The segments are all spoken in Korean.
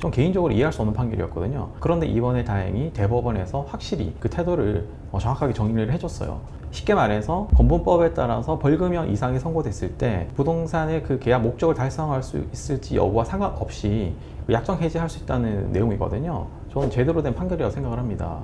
좀 개인적으로 이해할 수 없는 판결이었거든요. 그런데 이번에 다행히 대법원에서 확실히 그 태도를 정확하게 정리를 해줬어요. 쉽게 말해서 건보법에 따라서 벌금형 이상이 선고됐을 때 부동산의 그 계약 목적을 달성할 수 있을지 여부와 상관없이 약정 해지할 수 있다는 내용이거든요. 저는 제대로 된 판결이라고 생각을 합니다.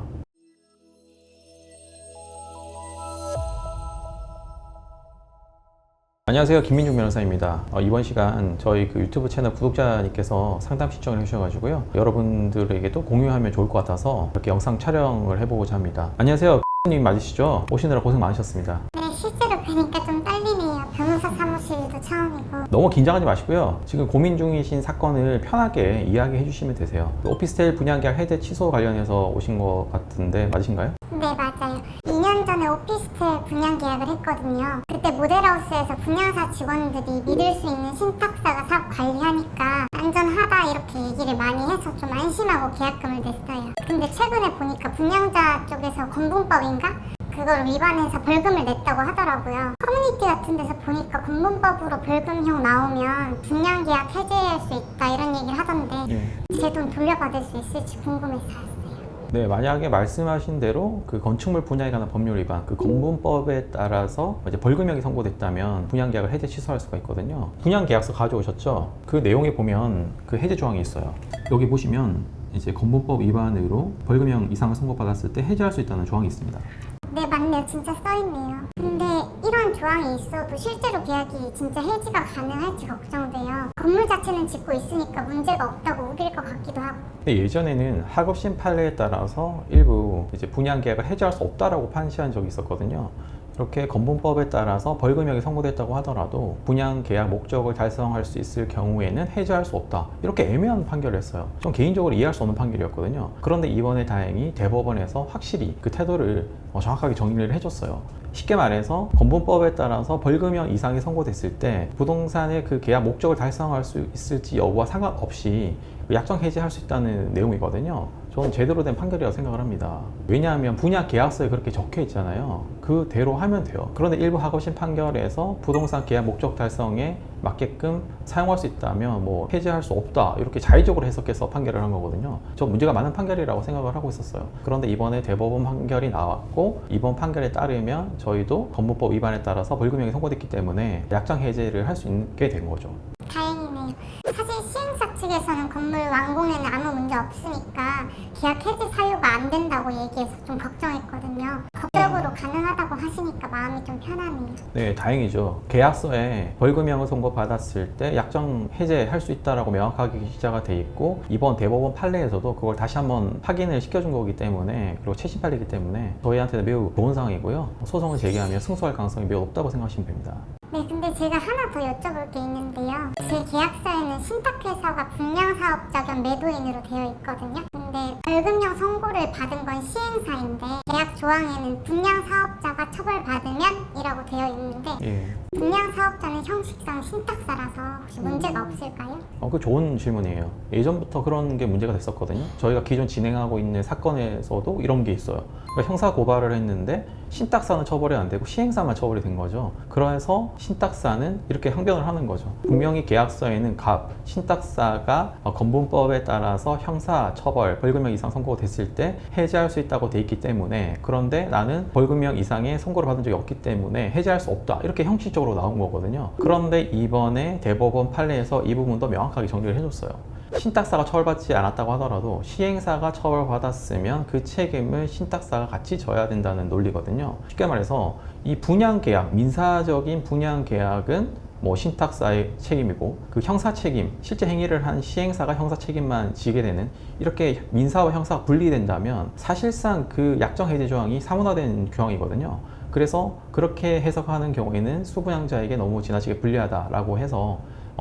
안녕하세요, 김민중 변호사입니다. 이번 시간 저희 그 유튜브 채널 구독자님께서 상담 신청을 해주셔가지고요, 여러분들에게도 공유하면 좋을 것 같아서 이렇게 영상 촬영을 해보고자 합니다. 안녕하세요, 님 맞으시죠? 오시느라 고생 많으셨습니다. 네, 실제로 뵈니까 좀 떨리네요. 변호사 사무실도 처음이고. 너무 긴장하지 마시고요. 지금 고민 중이신 사건을 편하게 이야기해 주시면 되세요. 오피스텔 분양계약 해제 취소 관련해서 오신 것 같은데 맞으신가요? 네, 맞아요. 2년 전에 오피스텔 분양 계약을 했거든요. 그때 모델하우스에서 분양사 직원들이 믿을 수 있는 신탁사가 사업 관리하니까 안전하다 이렇게 얘기를 많이 해서 좀 안심하고 계약금을 냈어요. 근데 최근에 보니까 분양자 쪽에서 건분법인가? 그걸 위반해서 벌금을 냈다고 하더라고요. 커뮤니티 같은 데서 보니까 건분법으로 벌금형 나오면 분양계약 해제할 수 있다 이런 얘기를 하던데 제 돈 돌려받을 수 있을지 궁금해서 왔어요. 네, 만약에 말씀하신 대로 그 건축물 분양에 관한 법률 위반, 그 건분법에 따라서 이제 벌금형이 선고됐다면 분양계약을 해제 취소할 수가 있거든요. 분양계약서 가져오셨죠? 그 내용에 보면 그 해제 조항이 있어요. 여기 보시면 이제 건분법 위반으로 벌금형 이상을 선고받았을 때 해제할 수 있다는 조항이 있습니다. 네, 맞네요. 진짜 써있네요. 근데 이런 조항이 있어도 실제로 계약이 진짜 해지가 가능할지 걱정돼요. 건물 자체는 짓고 있으니까 문제가 없다고 우길 것 같기도 하고. 근데 예전에는 하급심 판례에 따라서 일부 이제 분양계약을 해지할 수 없다라고 판시한 적이 있었거든요. 이렇게 건분법에 따라서 벌금형이 선고됐다고 하더라도 분양계약 목적을 달성할 수 있을 경우에는 해지할 수 없다, 이렇게 애매한 판결을 했어요. 좀 개인적으로 이해할 수 없는 판결이었거든요. 그런데 이번에 다행히 대법원에서 확실히 그 태도를 정확하게 정리를 해줬어요. 쉽게 말해서 건분법에 따라서 벌금형 이상이 선고됐을 때 부동산의 그 계약 목적을 달성할 수 있을지 여부와 상관없이 약정 해지할 수 있다는 내용이거든요. 저는 제대로 된 판결이라고 생각을 합니다. 왜냐하면 분양 계약서에 그렇게 적혀 있잖아요. 그대로 하면 돼요. 그런데 일부 하급심 판결에서 부동산 계약 목적 달성에 맞게끔 사용할 수 있다면 뭐 해지할 수 없다, 이렇게 자의적으로 해석해서 판결을 한 거거든요. 저 문제가 많은 판결이라고 생각을 하고 있었어요. 그런데 이번에 대법원 판결이 나왔고, 이번 판결에 따르면 저희도 건분법 위반에 따라서 벌금형이 선고됐기 때문에 약정 해제를 할 수 있게 된 거죠. 다행이네요. 사실 시행사 측에서는 건물 완공에는 아무 문제 없으니까 계약 해지 사유가 안 된다고 얘기해서 좀 걱정했거든요. 법적으로 가능하다고 하시니까 마음이 좀 편하네요. 네, 다행이죠. 계약서에 벌금형을 선고받았을 때 약정 해제할 수 있다라고 명확하게 기재가 돼 있고, 이번 대법원 판례에서도 그걸 다시 한번 확인을 시켜준 거기 때문에, 그리고 최신 판례이기 때문에 저희한테는 매우 좋은 상황이고요. 소송을 제기하면 승소할 가능성이 매우 높다고 생각하시면 됩니다. 네, 근데 제가 하나 더 여쭤볼 게 있는데요. 제 계약서에는 신탁회사가 분양사업자 겸 매도인으로 되어 있거든요. 근데 벌금형 선고를 받은 건 시행사인데 계약 조항에는 분양사업자가 처벌받으면 이라고 되어 있는데 분양사업자는 형식상 신탁사라서 혹시 문제가 없을까요? 그 좋은 질문이에요. 예전부터 그런 게 문제가 됐었거든요. 저희가 기존 진행하고 있는 사건에서도 이런 게 있어요. 그러니까 형사 고발을 했는데 신탁사는 처벌이 안 되고 시행사만 처벌이 된 거죠. 그래서 신탁사는 이렇게 항변을 하는 거죠. 분명히 계약서에는 신탁사가 건분법에 따라서 형사 처벌, 벌금형 이상 선고가 됐을 때 해지할 수 있다고 돼 있기 때문에, 그런데 나는 벌금형 이상의 선고를 받은 적이 없기 때문에 해지할 수 없다, 이렇게 형식적으로 나온 거거든요. 그런데 이번에 대법원 판례에서 이 부분도 명확하게 정리를 해줬어요. 신탁사가 처벌받지 않았다고 하더라도 시행사가 처벌받았으면 그 책임을 신탁사가 같이 져야 된다는 논리거든요. 쉽게 말해서 이 분양계약, 민사적인 분양계약은 뭐 신탁사의 책임이고, 그 형사 책임, 실제 행위를 한 시행사가 형사 책임만 지게 되는, 이렇게 민사와 형사가 분리된다면 사실상 그 약정 해제 조항이 사문화된 규정이거든요. 그래서 그렇게 해석하는 경우에는 수분양자에게 너무 지나치게 불리하다라고 해서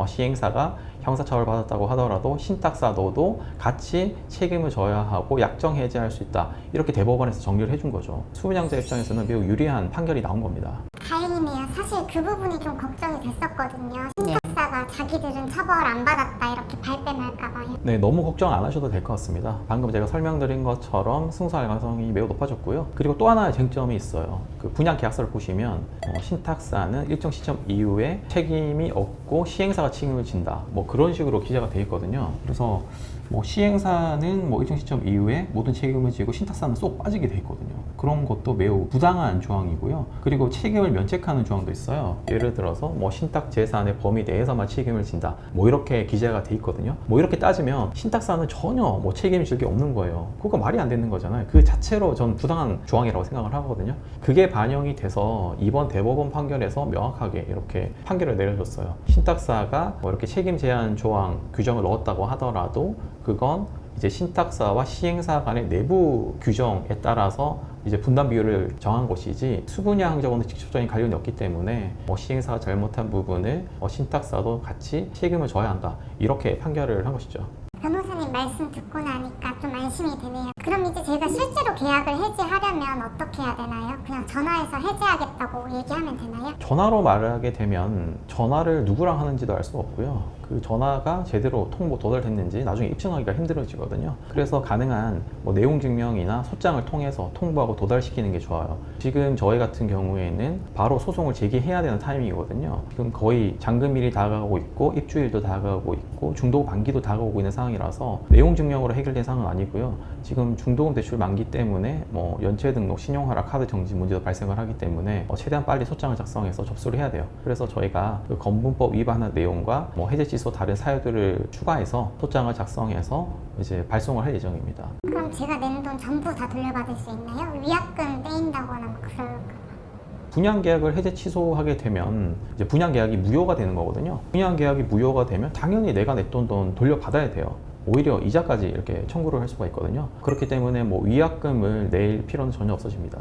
시행사가 형사처벌 받았다고 하더라도 신탁사도 같이 책임을 져야 하고 약정 해제할 수 있다, 이렇게 대법원에서 정리를 해준 거죠. 수분양자 입장에서는 매우 유리한 판결이 나온 겁니다. 다행이네요. 사실 그 부분이 좀 걱정이 됐었거든요. 신탁사가 하다가 자기들은 처벌 안 받았다 이렇게 발뺌할까봐요. 네, 너무 걱정 안 하셔도 될 것 같습니다. 방금 제가 설명드린 것처럼 승소할 가능성이 매우 높아졌고요. 그리고 또 하나의 쟁점이 있어요. 그 분양 계약서를 보시면 신탁사는 일정 시점 이후에 책임이 없고 시행사가 책임을 진다. 뭐 그런 식으로 기재가 돼 있거든요. 그래서 뭐 시행사는 뭐 일정 시점 이후에 모든 책임을 지고 신탁사는 쏙 빠지게 돼 있거든요. 그런 것도 매우 부당한 조항이고요. 그리고 책임을 면책하는 조항도 있어요. 예를 들어서 뭐 신탁 재산의 범위 내에서만 책임을 진다. 뭐 이렇게 기재가 돼 있거든요. 뭐 이렇게 따지면 신탁사는 전혀 뭐 책임을 질 게 없는 거예요. 그거 말이 안 되는 거잖아요. 그 자체로 전 부당한 조항이라고 생각을 하거든요. 그게 반영이 돼서 이번 대법원 판결에서 명확하게 이렇게 판결을 내려줬어요. 신탁사가 뭐 이렇게 책임 제한 조항 규정을 넣었다고 하더라도 그건 이제 신탁사와 시행사 간의 내부 규정에 따라서 이제 분담 비율을 정한 것이지 수분야 항적과는 직접적인 관련이 없기 때문에 시행사가 잘못한 부분을 신탁사도 같이 책임을 져야 한다. 이렇게 판결을 한 것이죠. 변호사님 말씀 듣고 나니까 좀 안심이 되네요. 그럼 이제 제가 실제로 계약을 해지하려면 어떻게 해야 되나요? 그냥 전화해서 해지하겠다고 얘기하면 되나요? 전화로 말하게 되면 전화를 누구랑 하는지도 알 수가 없고요. 그 전화가 제대로 도달됐는지 나중에 입증하기가 힘들어지거든요. 그래서 가능한 내용 증명이나 소장을 통해서 통보하고 도달시키는 게 좋아요. 지금 저희 같은 경우에는 바로 소송을 제기해야 되는 타이밍이거든요. 지금 거의 잔금일이 다가오고 있고 입주일도 다가오고 있고 중도금 만기도 다가오고 있는 상황이라서 내용 증명으로 해결된 상황은 아니고요. 지금 중도금 대출 만기 때문에 연체 등록, 신용하락, 카드 정지 문제도 발생을 하기 때문에 최대한 빨리 소장을 작성해서 접수를 해야 돼요. 그래서 저희가 그 건분법 위반한 내용과 해제 취소 다른 사유들을 추가해서 소장을 작성해서 이제 발송을 할 예정입니다. 그럼 제가 낸 돈 전부 다 돌려받을 수 있나요? 위약금 떼인다거나 뭐 그럴까? 분양 계약을 해제 취소하게 되면 이제 분양 계약이 무효가 되는 거거든요. 분양 계약이 무효가 되면 당연히 내가 냈던 돈 돌려받아야 돼요. 오히려 이자까지 이렇게 청구를 할 수가 있거든요. 그렇기 때문에 위약금을 낼 필요는 전혀 없어집니다.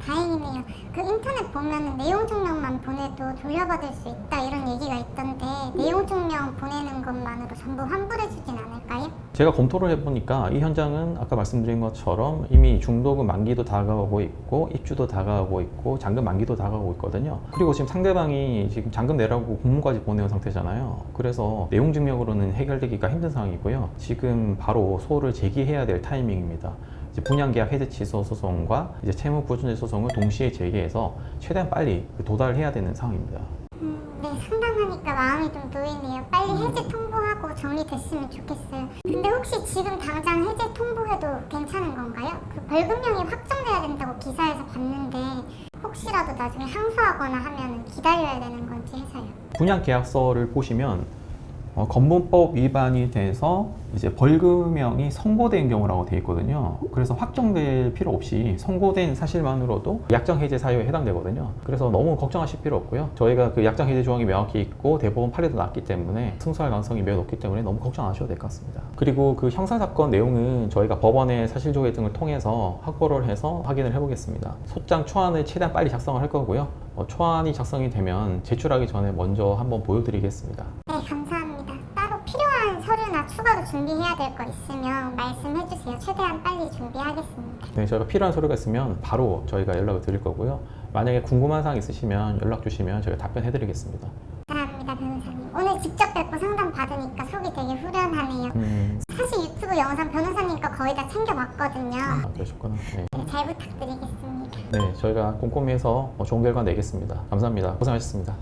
다행이네요. 그 인터넷 보면 내용 증명만 보내도 돌려받을 수 있다 이런 얘기가 있던데 내용 증명 보내는 것만으로 전부 환불해주진 않을까요? 제가 검토를 해보니까 이 현장은 아까 말씀드린 것처럼 이미 중도금 만기도 다가오고 있고 입주도 다가오고 있고 잔금 만기도 다가오고 있거든요. 그리고 지금 상대방이 지금 잔금 내라고 공문까지 보내온 상태잖아요. 그래서 내용 증명으로는 해결되기가 힘든 상황이고요. 지금 바로 소를 제기해야 될 타이밍입니다. 이제 분양계약 해제 취소 소송과 이제 채무 보존제 소송을 동시에 제기해서 최대한 빨리 도달해야 되는 상황입니다. 네, 상담하니까 마음이 좀 놓이네요. 빨리 해제 통보하고 정리됐으면 좋겠어요. 근데 혹시 지금 당장 해제 통보해도 괜찮은 건가요? 그 벌금형이 확정돼야 된다고 기사에서 봤는데 혹시라도 나중에 항소하거나 하면 기다려야 되는 건지 해서요. 분양계약서를 보시면 건분법 위반이 돼서 이제 벌금형이 선고된 경우라고 되어 있거든요. 그래서 확정될 필요 없이 선고된 사실만으로도 약정 해제 사유에 해당되거든요. 그래서 너무 걱정하실 필요 없고요. 저희가 그 약정 해제 조항이 명확히 있고 대법원 판례도 났기 때문에 승소할 가능성이 매우 높기 때문에 너무 걱정 안 하셔도 될 것 같습니다. 그리고 그 형사사건 내용은 저희가 법원의 사실조회 등을 통해서 확보를 해서 확인을 해보겠습니다. 소장 초안을 최대한 빨리 작성을 할 거고요. 초안이 작성이 되면 제출하기 전에 먼저 한번 보여드리겠습니다. 네, 감사합니다. 따로 필요한 서류나 추가로 준비해야 될 거 있으면 말씀해 주세요. 최대한 빨리 준비하겠습니다. 네, 저희가 필요한 서류가 있으면 바로 저희가 연락을 드릴 거고요. 만약에 궁금한 사항 있으시면 연락 주시면 저희가 답변해 드리겠습니다. 감사합니다, 변호사님. 오늘 직접 뵙고 상담 받으니까 속이 되게 후련하네요. 사실 유튜브 영상 변호사님 거 거의 다 챙겨봤거든요. 그러셨구나. 네. 네, 잘 부탁드리겠습니다. 네, 저희가 꼼꼼히 해서 좋은 결과 내겠습니다. 감사합니다. 고생하셨습니다.